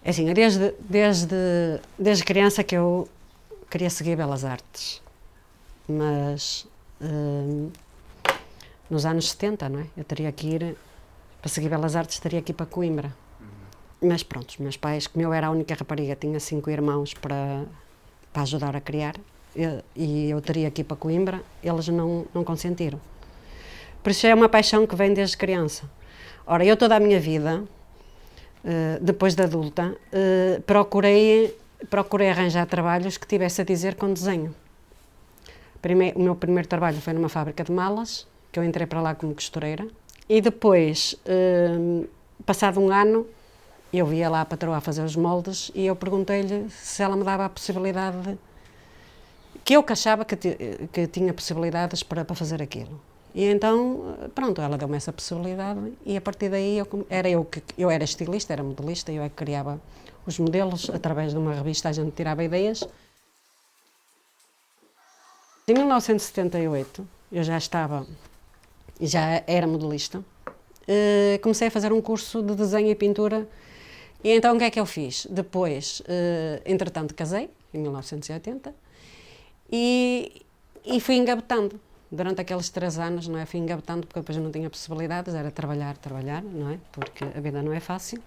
É assim, desde criança que eu queria seguir Belas Artes, mas nos anos 70, não é? Eu teria que ir, para seguir Belas Artes, teria que ir para Coimbra. Mas pronto, os meus pais, como eu era a única rapariga, tinha 5 irmãos para ajudar a criar, e eu teria que ir para Coimbra, eles não consentiram. Por isso é uma paixão que vem desde criança. Ora, eu toda a minha vida, depois de adulta, procurei arranjar trabalhos que tivesse a dizer com desenho. O meu primeiro trabalho foi numa fábrica de malas, que eu entrei para lá como costureira, e depois, passado um ano, eu via lá a patroa a fazer os moldes e eu perguntei-lhe se ela me dava a possibilidade, que eu achava que tinha possibilidades para fazer aquilo. E então, pronto, ela deu-me essa possibilidade e a partir daí eu era estilista, era modelista, eu é que criava os modelos através de uma revista, a gente tirava ideias. Em 1978, eu já era modelista, comecei a fazer um curso de desenho e pintura. E então o que é que eu fiz? Depois, entretanto, casei, em 1980, e fui engavetando. Durante aqueles 3 anos, não é? Fui engavetando porque depois eu não tinha possibilidades, era trabalhar, não é? Porque a vida não é fácil.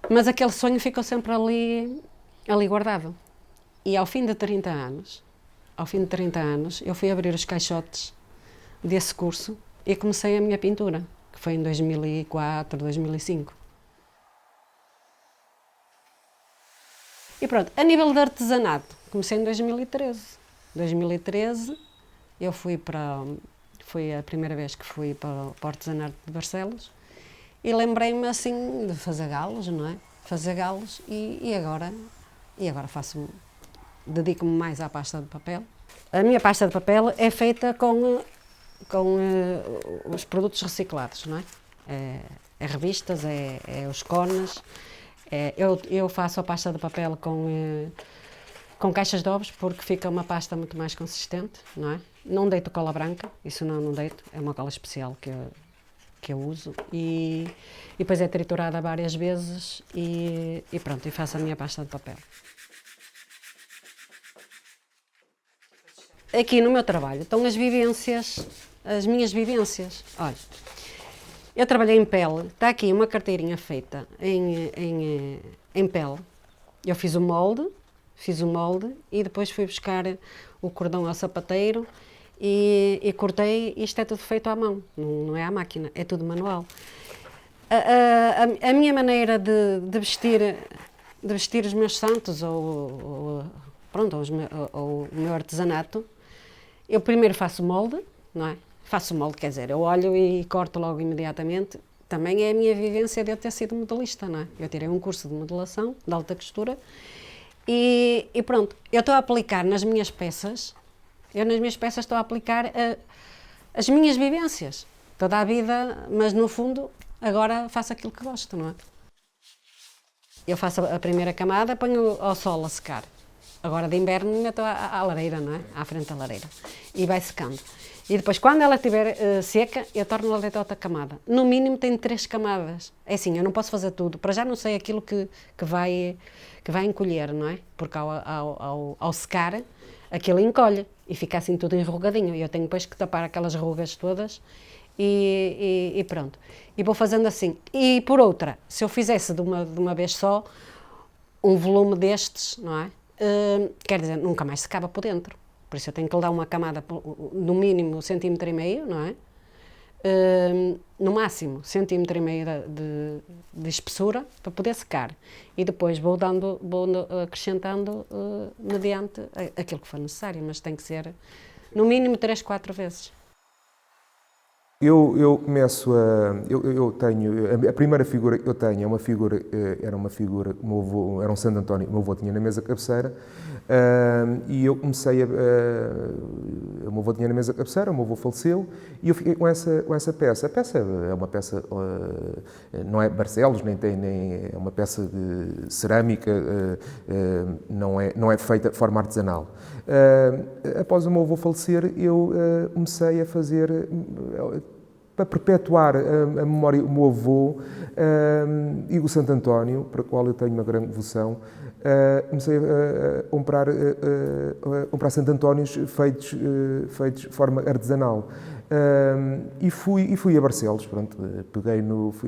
Mas aquele sonho ficou sempre ali guardado. E ao fim de 30 anos, eu fui abrir os caixotes desse curso e comecei a minha pintura, que foi em 2004, 2005. E pronto, a nível de artesanato, comecei em 2013. 2013, eu foi a primeira vez que fui para o artesanato de Barcelos e lembrei-me assim de fazer galos, não é? Fazer galos e agora dedico-me mais à pasta de papel. A minha pasta de papel é feita com os produtos reciclados, não é? É revistas, é os cones. Eu faço a pasta de papel com caixas de ovos porque fica uma pasta muito mais consistente, não é? Não deito cola branca, isso não deito, é uma cola especial que eu uso e depois é triturada várias vezes e pronto, e faço a minha pasta de papel. Aqui no meu trabalho estão as minhas vivências. Olha, eu trabalhei em pele, está aqui uma carteirinha feita em pele. Eu fiz o molde e depois fui buscar o cordão ao sapateiro e cortei. Isto é tudo feito à mão, não é à máquina, é tudo manual. A minha maneira de vestir os meus santos ou o meu artesanato, eu primeiro faço o molde, não é? Faço o molde, quer dizer, eu olho e corto logo imediatamente. Também é a minha vivência de eu ter sido modelista, não é? Eu tirei um curso de modelação, de alta costura, e pronto, eu estou a aplicar nas minhas peças, estou a aplicar as minhas vivências, toda a vida, mas no fundo, agora faço aquilo que gosto, não é? Eu faço a primeira camada, ponho ao sol a secar. Agora de inverno meto à lareira, não é? À frente da lareira. E vai secando. E depois, quando ela estiver seca, eu torno a deitar outra camada. No mínimo tem 3 camadas. É assim, eu não posso fazer tudo. Para já não sei aquilo que vai encolher, não é? Porque ao secar, aquilo encolhe e fica assim tudo enrugadinho. E eu tenho depois que tapar aquelas rugas todas e pronto. E vou fazendo assim. E por outra, se eu fizesse de uma vez só, um volume destes, não é? Quer dizer, nunca mais secava por dentro. Por isso eu tenho que lhe dar uma camada, no mínimo 1,5 cm, não é? No máximo 1,5 cm de espessura para poder secar. E depois vou acrescentando mediante aquilo que for necessário, mas tem que ser no mínimo 3, 4 vezes. Eu começo eu tenho, a primeira figura que eu tenho é uma figura, era o meu avô, era um Santo António, o meu avô tinha na mesa cabeceira, e eu comecei o meu avô tinha na mesa cabeceira, o meu avô faleceu, e eu fiquei com essa peça. A peça é uma peça, não é Barcelos, nem é uma peça de cerâmica, não é feita de forma artesanal. Após o meu avô falecer, eu comecei a fazer para perpetuar a memória do meu avô e o Santo António, para o qual eu tenho uma grande devoção, comecei a comprar Santo Antónios feitos de forma artesanal. E fui a Barcelos, pronto,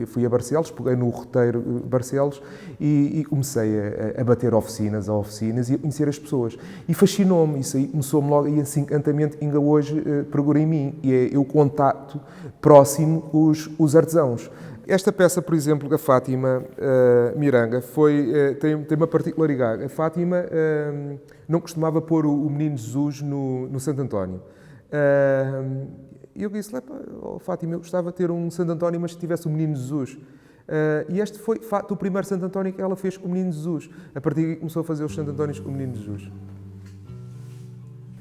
fui a Barcelos, peguei no roteiro Barcelos e comecei a bater oficinas e a conhecer as pessoas. E fascinou-me, isso aí começou-me logo, e esse encantamento ainda hoje pregou em mim, e é o contacto próximo com os artesãos. Esta peça, por exemplo, da Fátima Miranga, tem uma particularidade. A Fátima não costumava pôr o Menino Jesus no Santo António. E eu disse, Fátima, eu gostava de ter um Santo António, mas que tivesse o Menino Jesus. E este foi, de facto, o primeiro Santo António que ela fez com o Menino Jesus. A partir daí começou a fazer os Santo Antónios com o Menino Jesus.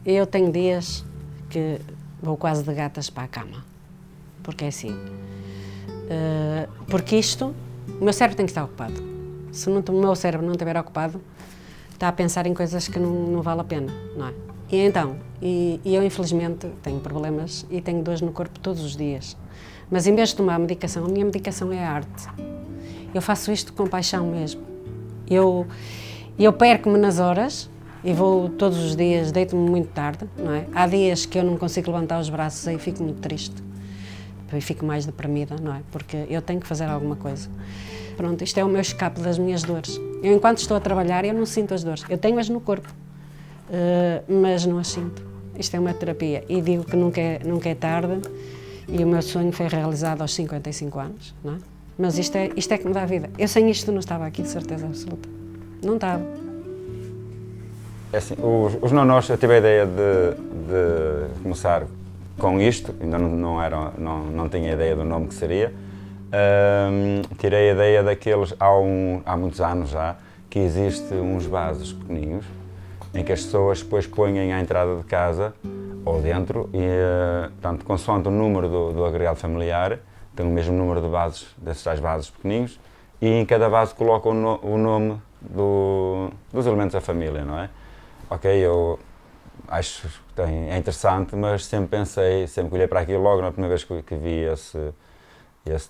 Eu tenho dias que vou quase de gatas para a cama, porque é assim. Porque isto, o meu cérebro tem que estar ocupado. Se o meu cérebro não estiver ocupado, está a pensar em coisas que não vale a pena, não é? E então, eu infelizmente tenho problemas e tenho dores no corpo todos os dias. Mas em vez de tomar medicação, a minha medicação é a arte. Eu faço isto com paixão mesmo. Eu perco-me nas horas e vou todos os dias, deito-me muito tarde, não é? Há dias que eu não consigo levantar os braços e fico muito triste. E fico mais deprimida, não é? Porque eu tenho que fazer alguma coisa. Pronto, isto é o meu escape das minhas dores. Eu, enquanto estou a trabalhar, eu não sinto as dores. Eu tenho-as no corpo, mas não as sinto. Isto é uma terapia. E digo que nunca é tarde, e o meu sonho foi realizado aos 55 anos, não é? Mas isto é que me dá vida. Eu sem isto não estava aqui, de certeza absoluta. Não estava. É assim, os nonós, eu tive a ideia de começar com isto, ainda não tinha ideia do nome que seria. Tirei a ideia daqueles, há muitos anos já, que existem uns vasos pequeninos, em que as pessoas depois põem à entrada de casa, ou dentro, e, portanto, consoante o número do agregado familiar, tem o mesmo número de vasos, desses tais vasos pequeninos, e em cada vaso colocam o nome dos elementos da família, não é? Ok, eu acho que é interessante, mas sempre que olhei para aquilo, logo na primeira vez que vi esse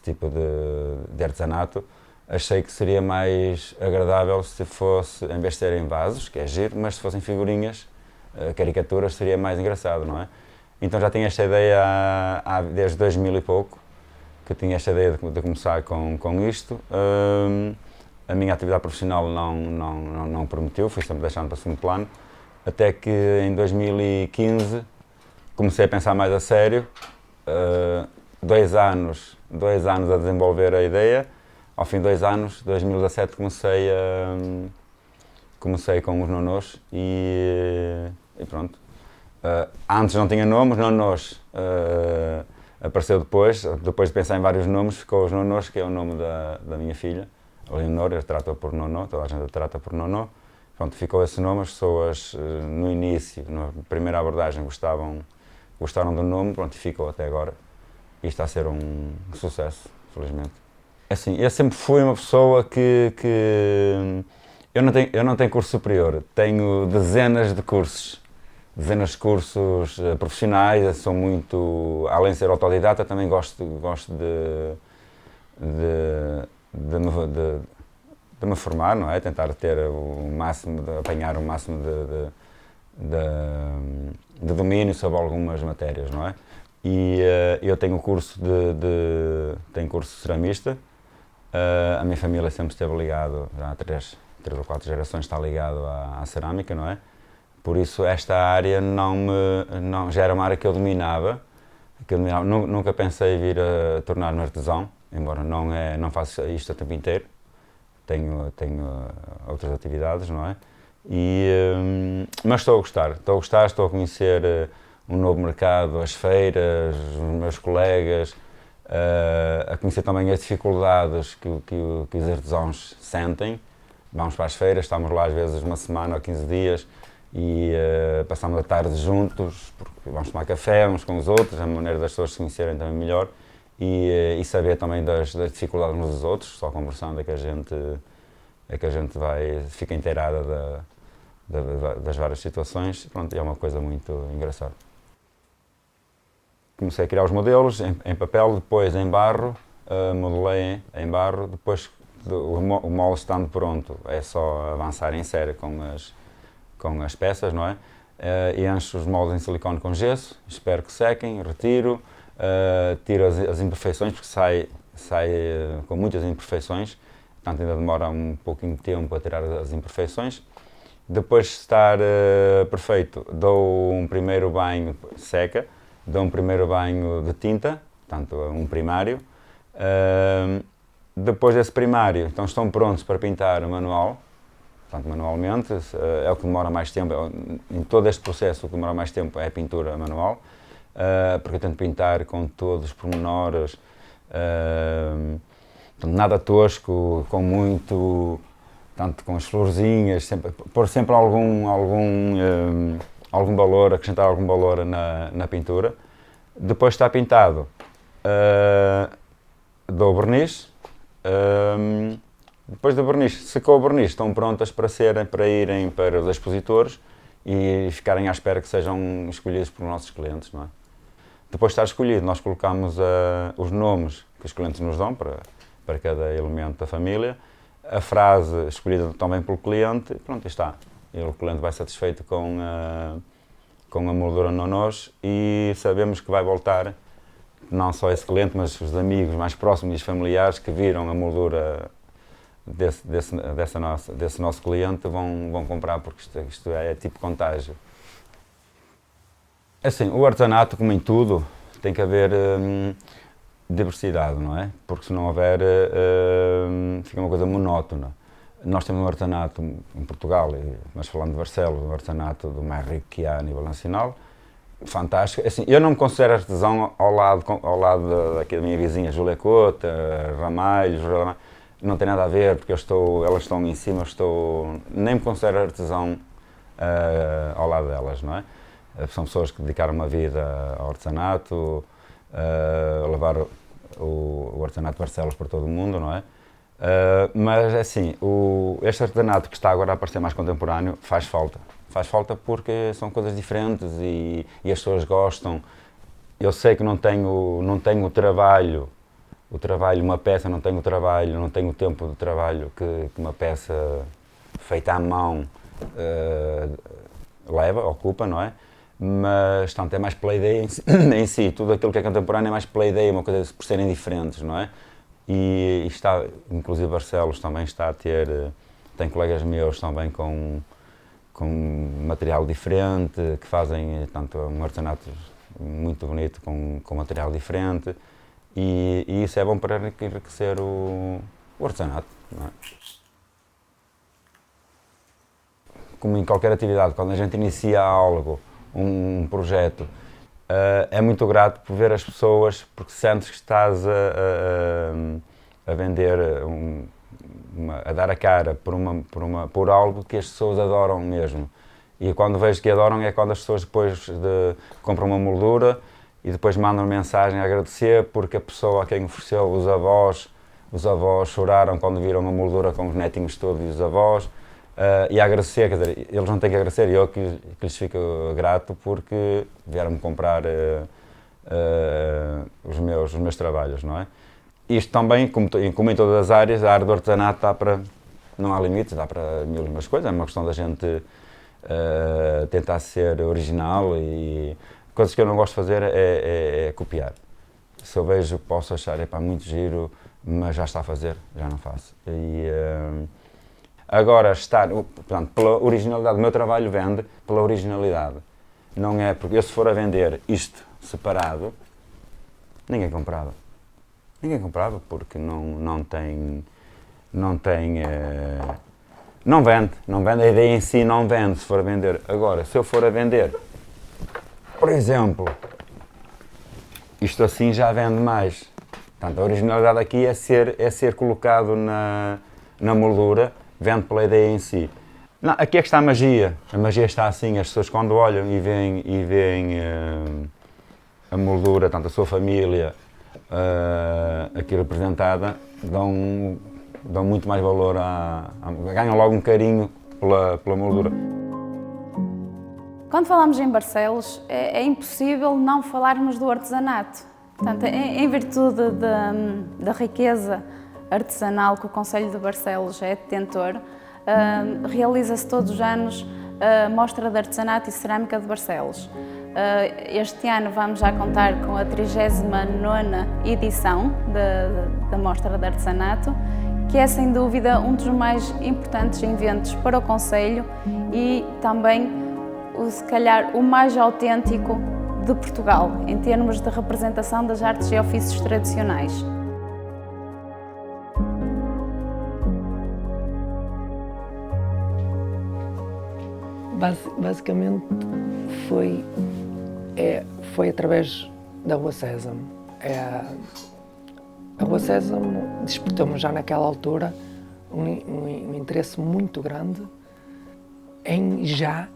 tipo de artesanato, achei que seria mais agradável se fosse, em vez de serem vasos, que é giro, mas se fossem figurinhas, caricaturas, seria mais engraçado, não é? Então já tinha esta ideia desde 2000 e pouco, que tinha esta ideia de começar com isto. A minha atividade profissional não permitiu, fui sempre deixando para segundo plano, até que em 2015 comecei a pensar mais a sério, 2 anos a desenvolver a ideia. Ao fim de 2 anos, 2017, comecei com os nonós e pronto. Antes não tinha nome, os nonós apareceu depois de pensar em vários nomes, ficou os nonós, que é o nome da minha filha, a Leonor, eu trato-a por nonó, toda a gente a trata por nonó. Pronto, ficou esse nome, as pessoas no início, na primeira abordagem, gostaram do nome, pronto, e ficou até agora. E está a ser um sucesso, felizmente. Assim, eu sempre fui uma pessoa que eu não tenho curso superior, tenho dezenas de cursos profissionais, sou muito, além de ser autodidata, também gosto de me formar, não é? Tentar ter apanhar o máximo de domínio sobre algumas matérias, não é? E eu tenho curso tenho curso de ceramista. A minha família sempre esteve ligado, já há 3 ou 4 gerações está ligado à cerâmica, não é? Por isso esta área já era uma área que eu dominava. Nunca pensei vir a tornar-me artesão, embora não faça isto o tempo inteiro. Tenho outras atividades, não é? Mas estou a gostar, estou a conhecer um novo mercado, as feiras, os meus colegas, a conhecer também as dificuldades que os artesãos sentem. Vamos para as feiras, estamos lá às vezes uma semana ou 15 dias e passamos a tarde juntos, porque vamos tomar café uns com os outros, a maneira das pessoas se conhecerem também melhor e saber também das dificuldades uns dos outros, só conversando é que a gente fica inteirada das várias situações. Pronto, é uma coisa muito engraçada. comecei a criar os modelos em papel, depois em barro, modelei em barro, depois o molde estando pronto, é só avançar em série com as peças, não é? E encho os moldes em silicone com gesso, espero que sequem, retiro, tiro as imperfeições, porque sai com muitas imperfeições, portanto ainda demora um pouquinho de tempo a tirar as imperfeições. Depois de estar perfeito, dou um primeiro banho, seca, dou um primeiro banho de tinta, portanto um primário. Depois desse primário, então estão prontos para pintar manual, portanto manualmente, é o que demora mais tempo, em todo este processo o que demora mais tempo é a pintura manual, porque eu tento pintar com todos os pormenores, nada tosco, com muito, tanto com as florzinhas, pôr sempre algum valor, acrescentar algum valor na pintura. Depois está pintado, dou verniz. Depois do verniz, secou o verniz, estão prontas para irem para os expositores e ficarem à espera que sejam escolhidos por nossos clientes, não é? Depois de estar escolhido, nós colocamos os nomes que os clientes nos dão para cada elemento da família, a frase escolhida também pelo cliente, e pronto, está. E o cliente vai satisfeito com a moldura nós e sabemos que vai voltar, não só esse cliente, mas os amigos mais próximos e os familiares que viram a moldura desse nosso cliente vão comprar, porque isto é tipo contágio. Assim, o artesanato, como em tudo, tem que haver diversidade, não é? Porque se não houver, fica uma coisa monótona. Nós temos um artesanato em Portugal, mas falando de Barcelos, um artesanato do mais rico que há a nível nacional, fantástico. Assim, eu não me considero artesão ao lado daqui da minha vizinha, Júlia Cota, Ramalhos, não tem nada a ver, porque elas estão em cima, nem me considero artesão ao lado delas, não é? São pessoas que dedicaram uma vida ao artesanato, a levar o artesanato de Barcelos para todo o mundo, não é? Mas assim, este artesanato que está agora a aparecer mais contemporâneo faz falta. Faz falta porque são coisas diferentes e as pessoas gostam. Eu sei que não tenho o trabalho, uma peça não tem o trabalho, não tem o tempo de trabalho que uma peça feita à mão ocupa, não é? Mas, tanto, é mais pela ideia em si, tudo aquilo que é contemporâneo é mais pela ideia, uma coisa por serem diferentes, não é? E está, inclusive Barcelos também está a ter, tem colegas meus também com material diferente, que fazem, tanto, um artesanato muito bonito com material diferente, e isso é bom para enriquecer o artesanato, não é? Como em qualquer atividade, quando a gente inicia algo, um projeto, é muito grato por ver as pessoas, porque sentes que estás a vender, a dar a cara por algo que as pessoas adoram mesmo. E quando vejo que adoram é quando as pessoas depois compram uma moldura e depois mandam mensagem a agradecer porque a pessoa a quem ofereceu, os avós choraram quando viram a moldura com os netinhos todos e os avós. E a agradecer, quer dizer, eles não têm que agradecer, eu que lhes fico grato porque vieram-me comprar os meus trabalhos, não é? Isto também, como em todas as áreas, a área do artesanato não há limites, dá para mil e umas coisas, é uma questão da gente tentar ser original e coisas que eu não gosto de fazer é copiar. Se eu vejo, posso achar, muito giro, mas já está a fazer, já não faço. Agora, portanto, pela originalidade, o meu trabalho vende pela originalidade. Não é porque eu, se for a vender isto separado, ninguém comprava. Ninguém comprava porque não vende, a ideia em si não vende se for a vender. Agora, se eu for a vender, por exemplo, isto assim já vende mais. Portanto, a originalidade aqui é ser colocado na moldura, vende pela ideia em si. Não, aqui é que está a magia está assim, as pessoas quando olham e veem a moldura, tanto a sua família aqui representada, dão muito mais valor, ganham logo um carinho pela moldura. Quando falamos em Barcelos, é impossível não falarmos do artesanato. Portanto, em virtude da riqueza artesanal que o Concelho de Barcelos é detentor, realiza-se todos os anos a Mostra de Artesanato e Cerâmica de Barcelos. Este ano vamos já contar com a 39ª edição da Mostra de Artesanato, que é sem dúvida um dos mais importantes eventos para o Concelho e também, se calhar, o mais autêntico de Portugal, em termos de representação das artes e ofícios tradicionais. Basicamente foi através da Rua Sésamo. A Rua Sésamo despertou-me já naquela altura um interesse muito grande em já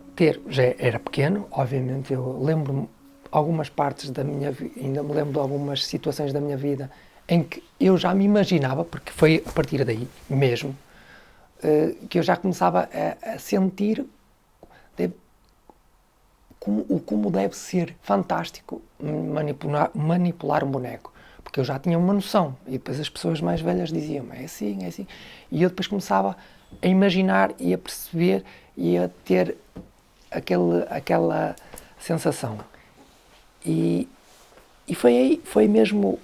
era pequeno, obviamente, eu lembro-me algumas partes da minha vida, ainda me lembro de algumas situações da minha vida em que eu já me imaginava, porque foi a partir daí mesmo, que eu já começava a sentir como deve ser fantástico manipular um boneco, porque eu já tinha uma noção, e depois as pessoas mais velhas diziam, é assim, e eu depois começava a imaginar e a perceber e a ter aquela sensação. E foi aí, foi mesmo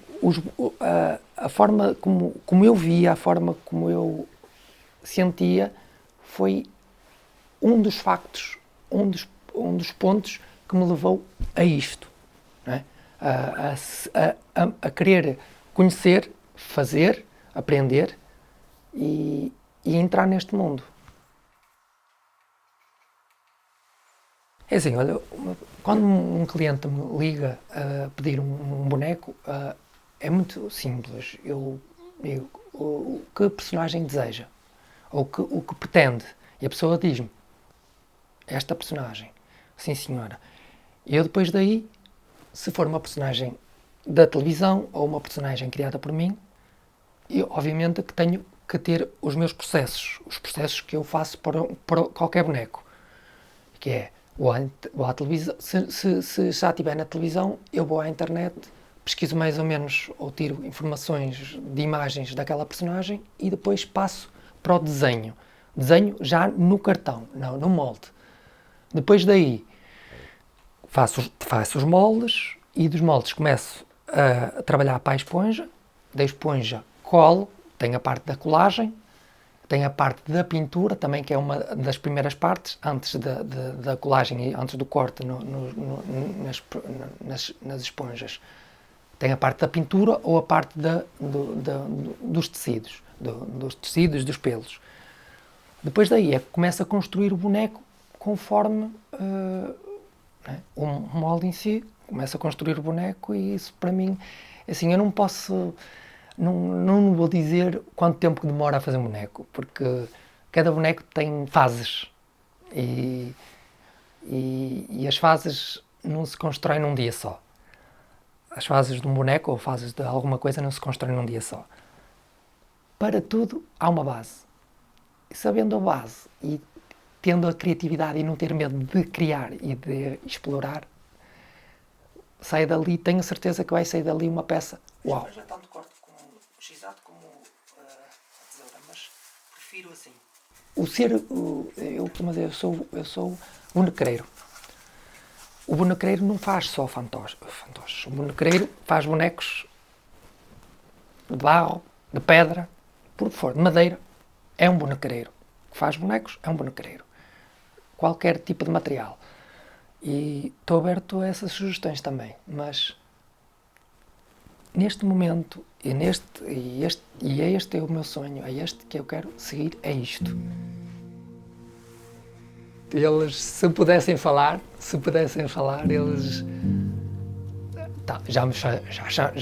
a forma como eu via, a forma como eu sentia, foi um dos factos, um dos pontos que me levou a isto, não é? A querer conhecer, fazer, aprender e entrar neste mundo. É assim, olha, quando um cliente me liga a pedir um boneco, é muito simples. Eu digo o que personagem deseja, ou o que pretende, e a pessoa diz-me, esta personagem, sim senhora. E eu depois daí, se for uma personagem da televisão ou uma personagem criada por mim, eu obviamente que tenho que ter os meus processos, os processos que eu faço para qualquer boneco, que é, vou à televisão, se já estiver na televisão, eu vou à internet, pesquiso mais ou menos, ou tiro informações de imagens daquela personagem e depois passo para o desenho. Desenho já no cartão, no molde. Depois daí, faço os moldes e dos moldes começo a trabalhar para a esponja. Da esponja colo, tem a parte da colagem, tem a parte da pintura, também que é uma das primeiras partes, antes da colagem e antes do corte nas esponjas. Tem a parte da pintura ou a parte dos tecidos, dos pelos. Depois daí é que começa a construir o boneco conforme o molde em si, começa a construir o boneco e isso para mim, assim, eu não posso, não vou dizer quanto tempo que demora a fazer um boneco, porque cada boneco tem fases e as fases não se constroem num dia só. As fases de um boneco ou fases de alguma coisa não se constroem num dia só. Para tudo há uma base. E sabendo a base e tendo a criatividade e não ter medo de criar e de explorar, sai dali, tenho certeza que vai sair dali uma peça. Uau! Já tanto corto com o x-ato como a tesoura, mas prefiro assim. Eu costumo dizer, eu sou bonequeiro. O bonequeiro não faz só fantoches. O bonequeiro faz bonecos de barro, de pedra, por que for, de madeira. É um bonequeiro. Faz bonecos, é um bonequeiro. Qualquer tipo de material. E estou aberto a essas sugestões também, mas neste momento, este é o meu sonho, é este que eu quero seguir, é isto. Eles, se pudessem falar, eles... Já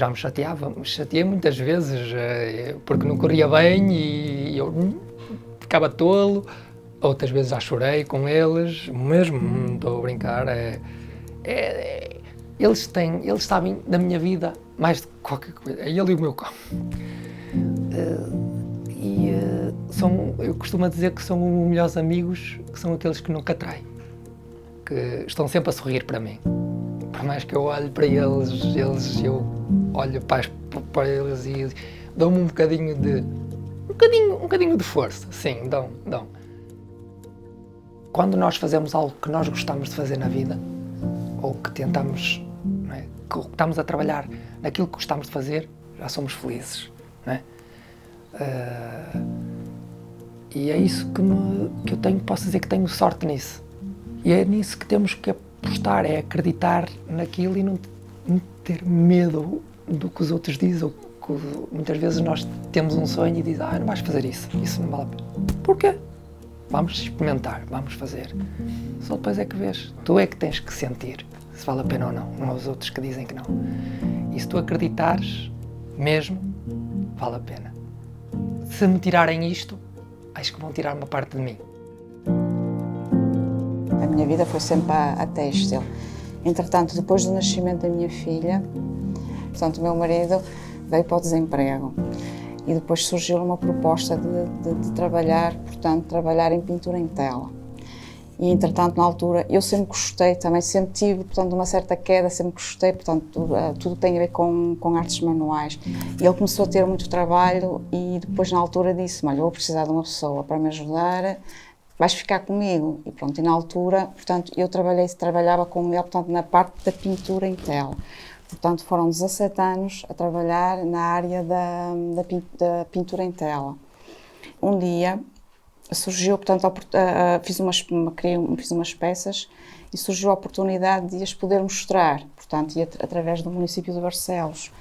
me chateava, me chateei muitas vezes, porque não corria bem e eu ficava tolo. Outras vezes já chorei com eles, mesmo, não estou a brincar. Eles sabem da minha vida mais de qualquer coisa. É ele e o meu cão. Eu costumo dizer que são os melhores amigos, que são aqueles que nunca traem. porque estão sempre a sorrir para mim. Por mais que eu olhe para eles eu olho para eles e dão-me um bocadinho de força. Sim, dão. Quando nós fazemos algo que nós gostamos de fazer na vida, ou que tentamos, não é, que estamos a trabalhar naquilo que gostamos de fazer, já somos felizes, não é? E é isso que eu posso dizer que tenho sorte nisso. E é nisso que temos que apostar, é acreditar naquilo e não ter medo do que os outros dizem. Ou que muitas vezes nós temos um sonho e dizem, não vais fazer isso não vale a pena. Porquê? Vamos experimentar, vamos fazer. Só depois é que vês. Tu é que tens que sentir se vale a pena ou não, não os outros que dizem que não. E se tu acreditares mesmo, vale a pena. Se me tirarem isto, acho que vão tirar uma parte de mim. A minha vida foi sempre a têxtil. Entretanto, depois do nascimento da minha filha, portanto, o meu marido veio para o desemprego. E depois surgiu uma proposta de trabalhar, portanto, trabalhar em pintura em tela. E, entretanto, na altura, eu sempre gostei, também sempre tive, portanto, uma certa queda, sempre gostei, portanto, tudo tem a ver com artes manuais. E ele começou a ter muito trabalho e depois, na altura, disse-me, olha, eu vou precisar de uma pessoa para me ajudar, vais ficar comigo. E pronto, e na altura, portanto, eu trabalhava com ele, portanto, na parte da pintura em tela. Portanto, foram 17 anos a trabalhar na área da pintura em tela. Um dia surgiu, portanto, fiz umas peças e surgiu a oportunidade de as poder mostrar, portanto, através do município de Barcelos.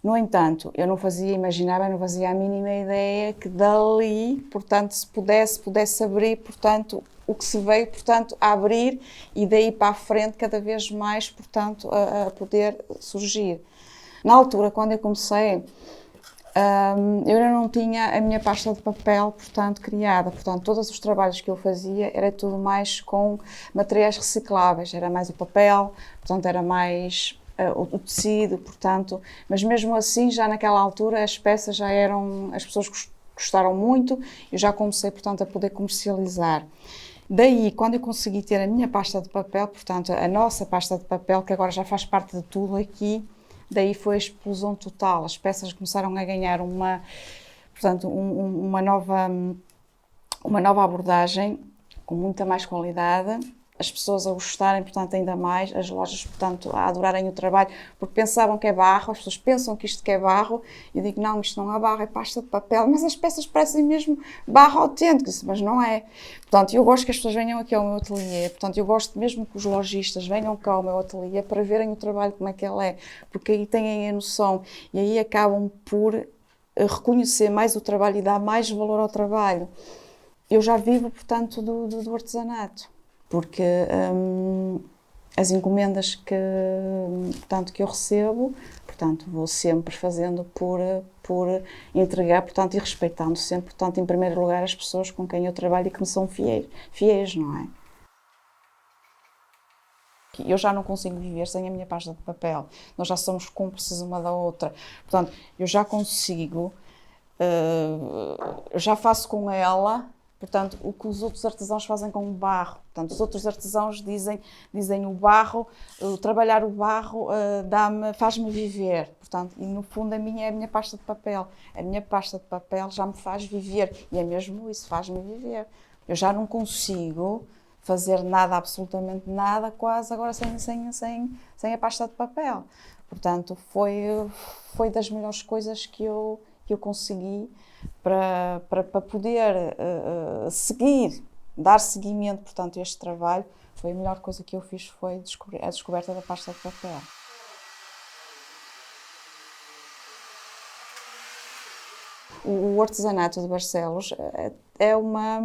No entanto, eu não fazia a mínima ideia que dali, portanto, se pudesse abrir, portanto, o que se veio, portanto, a abrir e daí para a frente cada vez mais, portanto, a poder surgir. Na altura, quando eu comecei, eu ainda não tinha a minha pasta de papel, portanto, criada. Portanto, todos os trabalhos que eu fazia era tudo mais com materiais recicláveis. Era mais o papel, portanto, era mais o tecido, portanto. Mas mesmo assim, já naquela altura, as peças já eram... As pessoas gostaram muito e eu já comecei, portanto, a poder comercializar. Daí, quando eu consegui ter a minha pasta de papel, portanto, a nossa pasta de papel, que agora já faz parte de tudo aqui, daí foi a explosão total. As peças começaram a ganhar uma nova abordagem, com muita mais qualidade, as pessoas a gostarem, portanto, ainda mais, as lojas, portanto, a adorarem o trabalho, porque pensavam que é barro, as pessoas pensam que isto que é barro, e eu digo, não, isto não é barro, é pasta de papel, mas as peças parecem mesmo barro autêntico, mas não é. Portanto, eu gosto que as pessoas venham aqui ao meu ateliê, portanto, eu gosto mesmo que os lojistas venham cá ao meu ateliê para verem o trabalho, como é que ele é, porque aí têm a noção, e aí acabam por reconhecer mais o trabalho e dar mais valor ao trabalho. Eu já vivo, portanto, do artesanato. Porque as encomendas que eu recebo, portanto, vou sempre fazendo por entregar, portanto, e respeitando sempre, portanto, em primeiro lugar, as pessoas com quem eu trabalho e que me são fiéis, não é? Eu já não consigo viver sem a minha pasta de papel. Nós já somos cúmplices uma da outra. Portanto, eu já consigo, eu já faço com ela, portanto, o que os outros artesãos fazem com o barro. Portanto, os outros artesãos dizem o barro, trabalhar o barro faz-me viver. Portanto, e no fundo a minha pasta de papel. A minha pasta de papel já me faz viver. E é mesmo isso, faz-me viver. Eu já não consigo fazer nada, absolutamente nada, quase agora sem a pasta de papel. Portanto, foi das melhores coisas que eu consegui para poder dar seguimento, portanto, a este trabalho. Foi a melhor coisa que eu fiz, foi a descoberta da pasta de papel. O artesanato de Barcelos é uma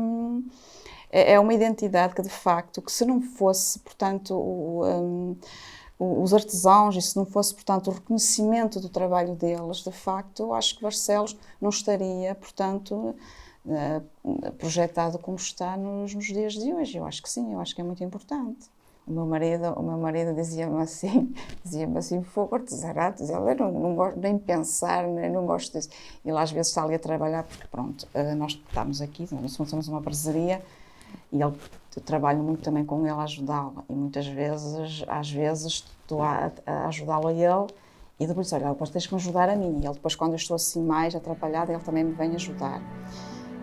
identidade que, de facto, que se não fosse, portanto, os artesãos, e se não fosse, portanto, o reconhecimento do trabalho deles, de facto, eu acho que Barcelos não estaria, portanto, projetado como está nos dias de hoje. Eu acho que sim, eu acho que é muito importante. O meu marido dizia-me assim, fogo, artesanato, eu não gosto nem pensar, não gosto disso. Ele às vezes está ali a trabalhar, porque pronto, nós estamos aqui, nós somos uma parceria, e ele Eu trabalho muito também com ele a ajudá-lo e muitas vezes, às vezes, estou a ajudá-lo a ele e depois diz, olha, depois tens que me ajudar a mim. E ele depois, quando eu estou assim mais atrapalhada, ele também me vem ajudar.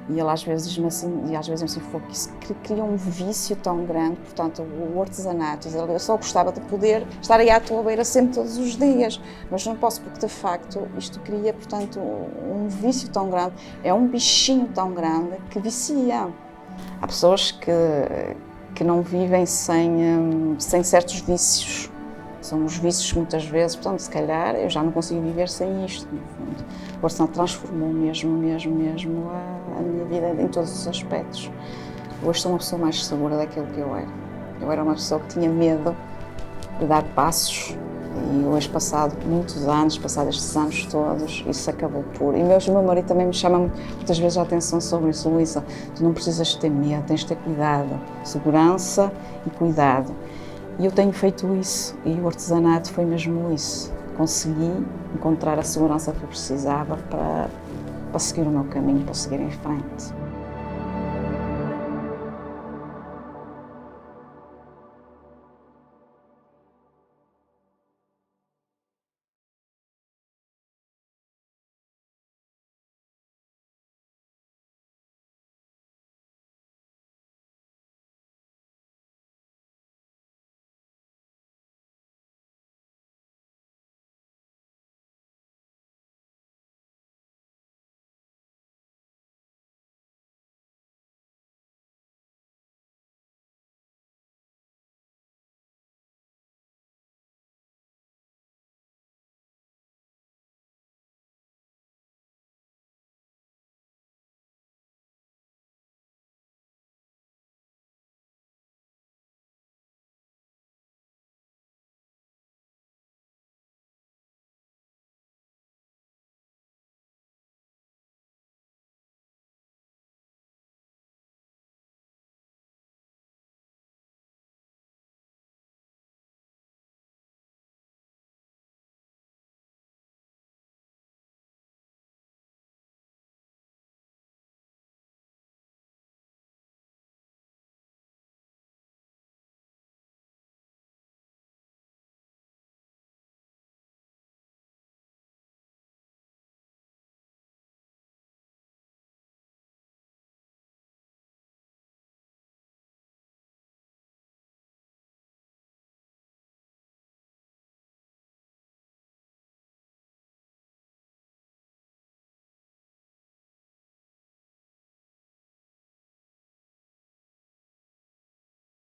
E ele às vezes diz-me assim, e às vezes assim, foi que isso cria um vício tão grande, portanto, o artesanato. Eu só gostava de poder estar aí à tua beira sempre, todos os dias, mas não posso, porque de facto isto cria, portanto, um vício tão grande, é um bichinho tão grande que vicia. Há pessoas que não vivem sem certos vícios. São os vícios que muitas vezes, portanto, se calhar eu já não consigo viver sem isto, no fundo. O artesanato transformou mesmo a minha vida em todos os aspectos. Hoje sou uma pessoa mais segura daquilo que eu era. Eu era uma pessoa que tinha medo de dar passos e hoje, passado muitos anos, passados estes anos todos, isso acabou por... E o meu marido também me chama muitas vezes a atenção sobre isso. Luísa, tu não precisas ter medo, tens de ter cuidado. Segurança e cuidado. E eu tenho feito isso, e o artesanato foi mesmo isso. Consegui encontrar a segurança que eu precisava para seguir o meu caminho, para seguir em frente.